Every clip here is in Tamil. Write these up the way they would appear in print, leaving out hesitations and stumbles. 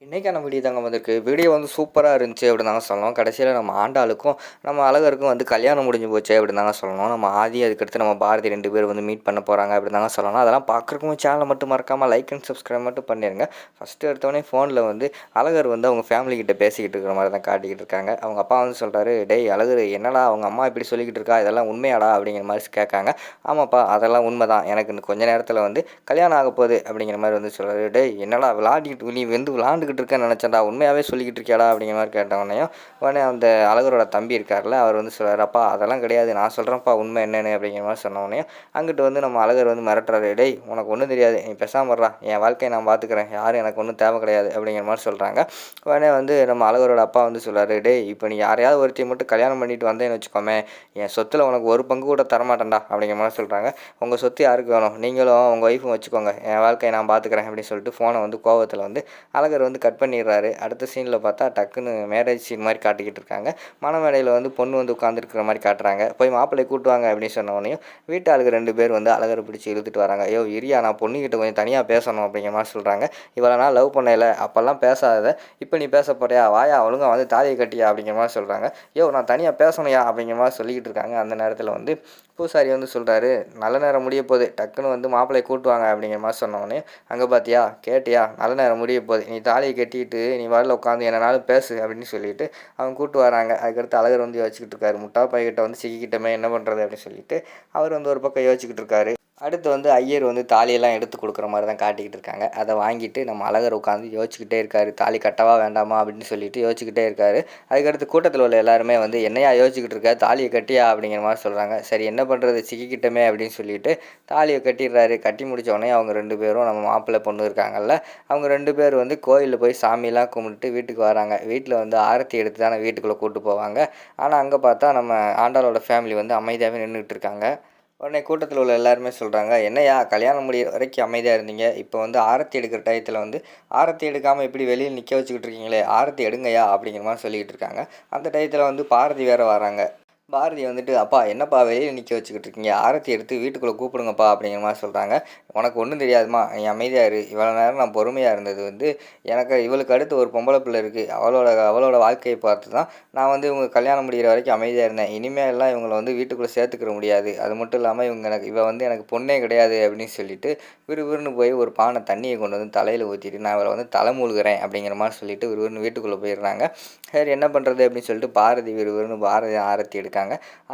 இன்னைக்கான வீடியோ தாங்க வந்திருக்கு. வீடியோ வந்து சூப்பரா இருந்துச்சு அப்படின்னு தாங்க சொல்லணும். கடைசியில நம்ம ஆண்டாளுக்கும், நம்ம அழகருக்கும் வந்து கல்யாணம் முடிஞ்சு போச்சு அப்படின்னு தாங்க சொல்லணும். நம்ம ஆதி அதுக்கடுத்து நம்ம பாரதி 2 பேரும் வந்து மீட் பண்ண போறாங்க அப்படின்னு தாங்க சொல்லணும். அதெல்லாம் பார்க்குறக்கும் சேனலை மட்டும் மறக்காம லைக் அண்ட் சப்ஸ்கிரைப் மட்டும் பண்ணிருங்க. ஃபர்ஸ்ட் எடுத்தோடனே ஃபோனில் வந்து அழகர் வந்து அவங்க ஃபேமிலி கிட்ட பேசிக்கிட்டு இருக்கிற மாதிரி தான் காட்டிக்கிட்டு இருக்காங்க. அவங்க அப்பா வந்து சொல்றாரு, டேய் அழகர் என்னடா அவங்க அம்மா இப்படி சொல்லிக்கிட்டு இருக்கா, இதெல்லாம் உண்மையாடா அப்படிங்கிற மாதிரி கேட்காங்க. ஆமாப்பா அதெல்லாம் உண்மைதான், எனக்கு இன்னும் கொஞ்ச நேரத்தில் வந்து கல்யாணம் ஆக போகுது அப்படிங்கிற மாதிரி வந்து சொல்றாரு. டேய் என்னடா விளாடிக்கிட்டு நீ வந்து விளாண்டுக்கிட்டு இருக்கேன்னு நினச்சேன்டா, உண்மையாகவே சொல்லிக்கிட்டு இருக்கியாடா அப்படிங்கிற மாதிரி கேட்டவொடனேயும் உடனே அந்த அழகரோட தம்பி இருக்கார்ல, அவர் வந்து சொல்கிறார், அப்பா அதெல்லாம் கிடையாது, நான் சொல்கிறேன்ப்பா உண்மை என்னென்னு அப்படிங்கிற மாதிரி சொன்னவொடனே அங்கிட்டு வந்து நம்ம அழகர் வந்து மிரட்டுறாரு. டேய் உனக்கு ஒன்றும் தெரியாது, நீ பேசாம இருடா, என் வாழ்க்கையை நான் பார்த்துக்கிறேன், யாரும் எனக்கு ஒன்றும் தேவை கிடையாது அப்படிங்கிற மாதிரி சொல்கிறாங்க. உடனே வந்து நம்ம அழகரோட அப்பா வந்து சொல்கிறாரு, டேய் இப்போ நீ யாரையாவது ஒருத்தையும் மட்டும் கல்யாணம் பண்ணிட்டு வந்தேன்னு வச்சுக்கோமே, என் சொத்தில் உனக்கு ஒரு பங்கு கூட தரமாட்டேன்டா அப்படிங்கிற மாதிரி சொல்கிறாங்க. உங்கள் சொத்து யாருக்கு வேணும், நீங்களும் உங்கள் ஒய்ஃபும் வச்சுக்கோங்க, என் வாழ்க்கையை நான் பார்த்துக்கிறேன் அப்படின்னு சொல்லிட்டு ஃபோனை வந்து கோவத்தில் வந்து அழகர் வந்து கட் பண்ணிடுறாரு. அடுத்த சீனில் பார்த்தா டக்குன்னு மேரேஜ் சீன் மாதிரி காட்டிக்கிட்டு இருக்காங்க. மணமேடையில் வந்து பொண்ணு வந்து உட்காந்துருக்கிற மாதிரி காட்டுறாங்க. போய் மாப்பிள்ளை கூட்டுவாங்க அப்படின்னு சொன்னவொடனையும் வீட்டு ஆளுக்கு 2 பேர் வந்து அழகரை பிடிச்சி இழுத்துட்டு வராங்க. ஐயோ இரியா, நான் பொண்ணுக்கிட்ட கொஞ்சம் தனியாக பேசணும் அப்படிங்கிற மாதிரி சொல்கிறாங்க. இவ்வளோ நாள் லவ் பண்ணல, அப்போல்லாம் பேசாத, இப்போ நீ பேச போறியா, வாயா ஒழுங்கா வந்து தாலியை கட்டியா அப்படிங்கிற மாதிரி சொல்கிறாங்க. யோ நான் தனியாக பேசணுயா அப்படிங்கிற மாதிரி சொல்லிக்கிட்டு இருக்காங்க. அந்த நேரத்தில் வந்து பூசாரி வந்து சொல்கிறாரு, நல்ல நேரம் முடிய போகுது, டக்குன்னு வந்து மாப்பிள்ளை கூட்டுவாங்க அப்படிங்கிற மாதிரி சொன்னவொடனே, அங்கே பார்த்தியா கேட்டியா, நல்ல நேரம் முடிய போகுது, நீ தாலியை கட்டிட்டு நீ வாரில் உட்காந்து என்னனாலும் பேசு அப்படின்னு சொல்லிட்டு அவங்க கூட்டு வராங்க. அதுக்கடுத்து அழகர் வந்து யோசிச்சுக்கிட்டு இருக்காரு, முட்டா பையன்கிட்ட வந்து சிக்கிக்கிட்டமே என்ன பண்ணுறது அப்படின்னு சொல்லிட்டு அவர் வந்து ஒரு பக்கம் யோசிச்சுக்கிட்டு இருக்காரு. அடுத்து வந்து ஐயர் வந்து தாலியெல்லாம் எடுத்து கொடுக்குற மாதிரி தான் காட்டிக்கிட்டு இருக்காங்க. அதை வாங்கிட்டு நம்ம அழகர் உட்காந்து யோசிச்சுக்கிட்டே இருக்காரு, தாலி கட்டவா வேண்டாமா அப்படின்னு சொல்லிட்டு யோசிச்சுக்கிட்டே இருக்காரு. அதுக்கடுத்து கூட்டத்தில் உள்ள எல்லாருமே வந்து என்னையா யோசிச்சுக்கிட்டு இருக்க, தாலியை கட்டியா அப்படிங்கிற மாதிரி சொல்கிறாங்க. சரி என்ன பண்ணுறது, சிக்கிக்கிட்டமே அப்படின்னு சொல்லிட்டு தாலியை கட்டிடுறாரு. கட்டி முடித்த உடனே அவங்க 2 பேரும் நம்ம மாப்பிள்ளை பொண்ணு இருக்காங்கல்ல, அவங்க 2 பேர் வந்து கோயிலில் போய் சாமியெல்லாம் கும்பிட்டு வீட்டுக்கு வராங்க. வீட்டில் வந்து ஆரத்தி எடுத்து தானே வீட்டுக்குள்ளே கூப்பிட்டு போவாங்க. ஆனால் அங்கே பார்த்தா நம்ம ஆண்டாளோட ஃபேமிலி வந்து அமைதியாகவே நின்றுட்டு இருக்காங்க. உடனே கூட்டத்தில் உள்ள எல்லாருமே சொல்கிறாங்க, என்னையா கல்யாணம் முடியிற வரைக்கும் அமைதியாக இருந்தீங்க, இப்போ வந்து ஆரத்தி எடுக்கிற டயத்தில் வந்து ஆரத்தி எடுக்காமல் இப்படி வெளியில் நிற்க வச்சுக்கிட்டு இருக்கீங்களே, ஆரத்தி எடுங்கய்யா அப்படிங்கிற மாதிரி சொல்லிக்கிட்டு இருக்காங்க. அந்த டயத்தில் வந்து பாரதி வேறு வராங்க. பாரதி வந்துட்டு, அப்பா என்னப்பா வெளியில் நிற்க வச்சுக்கிட்டு இருக்கீங்க, ஆரத்தி எடுத்து வீட்டுக்குள்ளே கூப்பிடுங்கப்பா அப்படிங்கிற மாதிரி சொல்கிறாங்க. உனக்கு ஒன்றும் தெரியாதுமா, நீ அமைதியாக இரு, இவ்வளோ நேரம் நான் பொறுமையாக இருந்தது வந்து எனக்கு இவளுக்கு அடுத்து ஒரு பொம்பளை பிள்ளை இருக்குது, அவளோட வாழ்க்கையை பார்த்து தான் நான் வந்து இவங்க கல்யாணம் முடிகிற வரைக்கும் அமைதியாக இருந்தேன். இனிமேலாம் இவங்களை வந்து வீட்டுக்குள்ளே சேர்த்துக்கிற முடியாது, அது மட்டும் இல்லாமல் இவ வந்து எனக்கு பொண்ணே கிடையாது அப்படின்னு சொல்லிட்டு விறுவிறுன்னு போய் ஒரு பானை தண்ணியை கொண்டு வந்து தலையில் ஊற்றிட்டு நான் இவளை வந்து தலை மூழ்கிறேன் அப்படிங்கிற மாதிரி சொல்லிட்டு விறுவிறுன்னு வீட்டுக்குள்ளே போயிடுறாங்க. சரி என்ன பண்ணுறது அப்படின்னு சொல்லிட்டு பாரதி பாரதி ஆரத்தி எடுக்காங்க.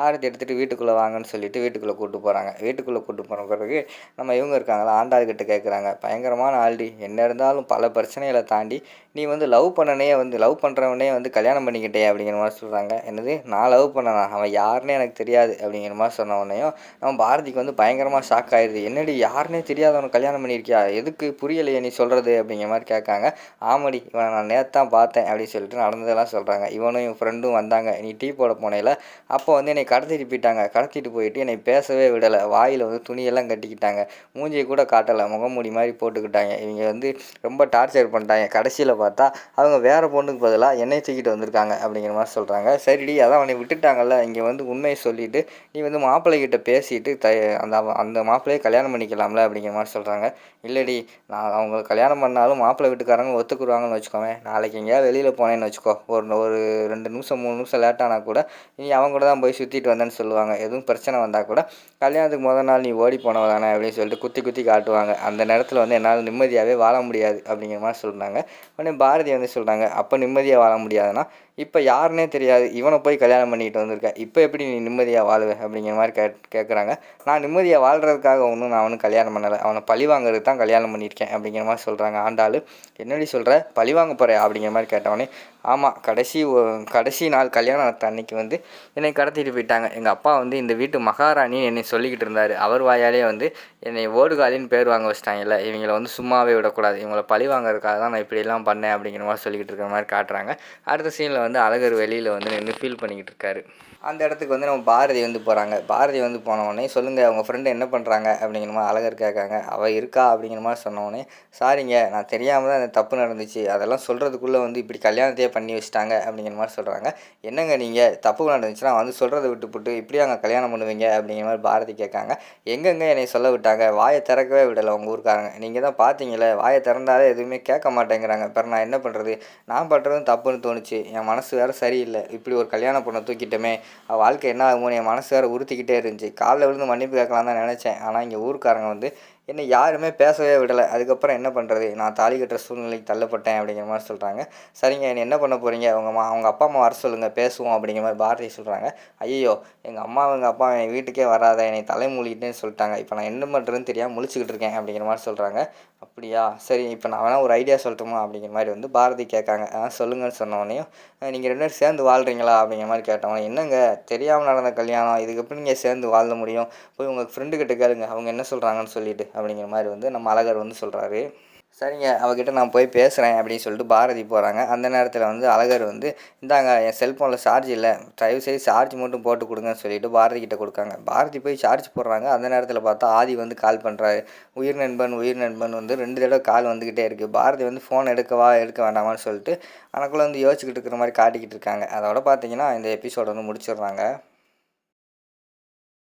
ஆரத்தி எடுத்துகிட்டு வீட்டுக்குள்ளே வாங்கன்னு சொல்லிட்டு வீட்டுக்குள்ளே கூப்பிட்டு போகிறாங்க. வீட்டுக்குள்ளே கூப்பிட்டு போன பிறகு நம்ம இவங்க இருக்காங்களா ஆண்டாள்கிட்ட கேட்குறாங்க, பயங்கரமான ஆல்டி, என்ன இருந்தாலும் பல பிரச்சனைகளை தாண்டி நீ வந்து லவ் பண்ணுறவனே வந்து கல்யாணம் பண்ணிக்கிட்டே அப்படிங்கிற மாதிரி சொல்கிறாங்க. என்னது நான் லவ் பண்ணனா, அவன் யாருன்னே எனக்கு தெரியாது அப்படிங்கிற மாதிரி சொன்ன உடனேயும் நம்ம பாரதிக்கு வந்து பயங்கரமாக ஷாக் ஆயிடுது. என்னடி யாருன்னே தெரியாதவனை கல்யாணம் பண்ணியிருக்கியா, எதுக்கு புரியலையே நீ சொல்கிறது அப்படிங்கிற மாதிரி கேட்காங்க. ஆமாடி இவனை நான் நேத்தான் பார்த்தேன் அப்படின்னு சொல்லிட்டு நடந்ததெல்லாம் சொல்கிறாங்க. இவனும் என் ஃப்ரெண்டும் வந்தாங்க, நீ டீ போட போனேல, அப்போ வந்து என்னை கடத்திட்டு போயிட்டாங்க, கடத்திட்டு போயிட்டு என்னை பேசவே விடலை, வாயில் வந்து துணியெல்லாம் கட்டிக்கிட்டாங்க, மூஞ்சியை கூட காட்டலை, முகமூடி மாதிரி போட்டுக்கிட்டாங்க, இவங்க வந்து ரொம்ப டார்ச்சர் பண்ணிட்டாங்க, கடைசியில் பார்த்தா அவங்க வேறு பொண்ணுக்கு பதிலாக என்னை தூக்கிட்டு வந்திருக்காங்க அப்படிங்கிற மாதிரி சொல்கிறாங்க. சரிடி அதான் அவனை விட்டுட்டாங்கல்ல, இங்கே வந்து உண்மையை சொல்லிவிட்டு நீ வந்து மாப்பிள்ளைகிட்ட பேசிட்டு அந்த அந்த மாப்பிள்ளையை கல்யாணம் பண்ணிக்கலாம்ல அப்படிங்கிற மாதிரி சொல்கிறாங்க. இல்லடி நான் அவங்க கல்யாணம் பண்ணாலும் மாப்பிள்ளை வீட்டுக்காரங்க ஒத்துக்குருவாங்கன்னு வச்சுக்கோங்க, நாளைக்கு எங்கேயாவது வெளியில் போனேன்னு வச்சுக்கோ, ஒரு 2 நிமிஷம் 3 நிமிஷம் லேட்டானா கூட நீ அவங்க கூட தான் போய் சுற்றிட்டு வந்தேன்னு சொல்லுவாங்க, எதுவும் பிரச்சனை வந்தால் கூட கல்யாணத்துக்கு முதல் நாள் நீ ஓடி போனவ தானே அப்படின்னு சொல்லிட்டு குத்தி குத்தி காட்டுவாங்க. அந்த நேரத்தில் வந்து என்னால் நிம்மதியாகவே வாழ முடியாது அப்படிங்கிற மாதிரி சொல்கிறாங்க. உடனே பாரதி வந்து சொல்கிறாங்க, அப்போ நிம்மதியாக வாழ முடியாதுன்னா இப்போ யாருன்னே தெரியாது இவனை போய் கல்யாணம் பண்ணிட்டு வந்திருக்கேன், இப்போ எப்படி நீ நிம்மதியாக வாழுவேன் அப்படிங்கிற மாதிரி கேட்குறாங்க. நான் நிம்மதியாக வாழ்கிறதுக்காக நான் அவனுக்கு கல்யாணம் பண்ணலை, அவனை பழி வாங்குறதுக்கு தான் கல்யாணம் பண்ணியிருக்கேன் அப்படிங்கிற மாதிரி சொல்கிறாங்க. ஆண்டாள் என்னடி சொல்கிற, பழி வாங்க போகிறேன் அப்படிங்கிற மாதிரி கேட்டவொடனே, ஆமாம் கடைசி நாள் கல்யாணம் அன்னைக்கு வந்து என்னை கடத்திட்டு போயிட்டாங்க, எங்கள் அப்பா வந்து இந்த வீட்டு மகாராணி என்னை சொல்லிக்கிட்டு இருந்தார், அவர் வாயாலே வந்து என்னை ஓடுகாலின்னு பேர் வாங்க வச்சிட்டாங்கல்ல, இவங்களை வந்து சும்மாவே விடக்கூடாது, இவங்களை பழி வாங்குறதுக்காக தான் நான் இப்படியெல்லாம் பண்ணேன் அப்படிங்கிற மாதிரி சொல்லிக்கிட்டு இருக்கிற மாதிரி காட்டுறாங்க. அடுத்த சீனில் வந்து அழகர் வெளியில் வந்து நின்று ஃபீல் பண்ணிக்கிட்டு இருக்காரு. அந்த இடத்துக்கு வந்து நம்ம பாரதி வந்து போகிறாங்க. பாரதி வந்து போனவுடனே, சொல்லுங்கள் உங்கள் ஃப்ரெண்டு என்ன பண்ணுறாங்க அப்படிங்கிற மாதிரி அழகர் கேட்காங்க. அவள் இருக்கா அப்படிங்கிற மாதிரி சொன்னோடனே, சாரிங்க நான் தெரியாமல் தான் அந்த தப்பு நடந்துச்சு, அதெல்லாம் சொல்கிறதுக்குள்ளே வந்து இப்படி கல்யாணத்தையே பண்ணி வச்சுட்டாங்க அப்படிங்கிற மாதிரி சொல்கிறாங்க. என்னங்க நீங்கள் தப்பு நடந்துச்சுன்னா வந்து சொல்கிறத விட்டுப்புட்டு இப்படியே அங்கே கல்யாணம் பண்ணுவீங்க அப்படிங்கிற மாதிரி பாரதி கேட்காங்க. எங்கெங்க என்னை சொல்ல விட்டாங்க, வாயை திறக்கவே விடலை உங்கள் ஊருக்காரங்க, நீங்கள் தான் பார்த்தீங்களே வாயை திறந்தாலே எதுவுமே கேட்க மாட்டேங்கிறாங்க, பிறகு நான் என்ன பண்ணுறது, நான் பண்ணுறதும் தப்புன்னு தோணுச்சு, என் மனசு வேறு சரியில்லை, இப்படி ஒரு கல்யாணம் பொண்ணை தூக்கிட்டோமே, வாழ்க்கை என்ன ஆகுமோன்னு என் மனசு வேறு உறுத்திக்கிட்டே இருந்துச்சு, காலைல விழுந்து மன்னிப்பு கேட்கலாம் தான் நினச்சேன், ஆனால் இங்கே ஊருக்காரங்க வந்து என்னை யாருமே பேசவே விடலை, அதுக்கப்புறம் என்ன பண்ணுறது, நான் தாலி கட்டுற சூழ்நிலைக்கு தள்ளப்பட்டேன் அப்படிங்கிற மாதிரி சொல்கிறாங்க. சரிங்க என்னை என்ன பண்ண போகிறீங்க, அவங்க அப்பா அம்மா வர சொல்லுங்கள் பேசுவோம் அப்படிங்கிற மாதிரி பாரதி சொல்கிறாங்க. ஐயோ எங்கள் அம்மாவும் எங்கள் அப்பா என் வீட்டுக்கே வராத, என்னை தலைமூழிக்கிட்டேன்னு சொல்லிட்டாங்க, இப்போ நான் என்ன பண்ணுறதுன்னு தெரியாமல் முழிச்சுக்கிட்டு இருக்கேன் அப்படிங்கிற மாதிரி சொல்கிறாங்க. அப்படியா சரி, இப்போ நான் வேணால் ஒரு ஐடியா சொல்லட்டுமா அப்படிங்கிற மாதிரி வந்து பாரதி கேட்காங்க. சொல்லுங்கன்னு சொன்னோடனையும், நீங்கள் 2 பேரும் சேர்ந்து வாழ்கிறீங்களா அப்படிங்கிற மாதிரி கேட்டவங்க, என்னங்க தெரியாமல் நடந்த கல்யாணம், இதுக்கு எப்படி நீங்கள் சேர்ந்து வாழ முடியும், போய் உங்கள் ஃப்ரெண்டுக்கிட்ட கேளுங்க அவங்க என்ன சொல்கிறாங்கன்னு சொல்லிட்டு அப்படிங்கிற மாதிரி வந்து நம்ம அழகர் வந்து சொல்கிறாரு. சரிங்க அவகிட்ட நான் போய் பேசுகிறேன் அப்படின்னு சொல்லிட்டு பாரதி போகிறாங்க. அந்த நேரத்தில் வந்து அழகர் வந்து, இந்தாங்க என் செல்ஃபோனில் சார்ஜ் இல்லை, தயவுசெய்து சார்ஜ் மட்டும் போட்டு கொடுங்கன்னு சொல்லிட்டு பாரதி கிட்ட கொடுக்காங்க. பாரதி போய் சார்ஜ் போடுறாங்க. அந்த நேரத்தில் பார்த்தா ஆதி வந்து கால் பண்ணுறாரு. உயிர் நண்பன் வந்து 2 தடவை கால் வந்துக்கிட்டே இருக்குது. பாரதி வந்து ஃபோன் எடுக்கவா எடுக்க வேண்டாமான்னு சொல்லிட்டு எனக்குள்ளே வந்து யோசிச்சுக்கிட்டு இருக்கிற மாதிரி காட்டிக்கிட்டு இருக்காங்க. அதோட பார்த்தீங்கன்னா இந்த எபிசோட வந்து முடிச்சிடுறாங்க.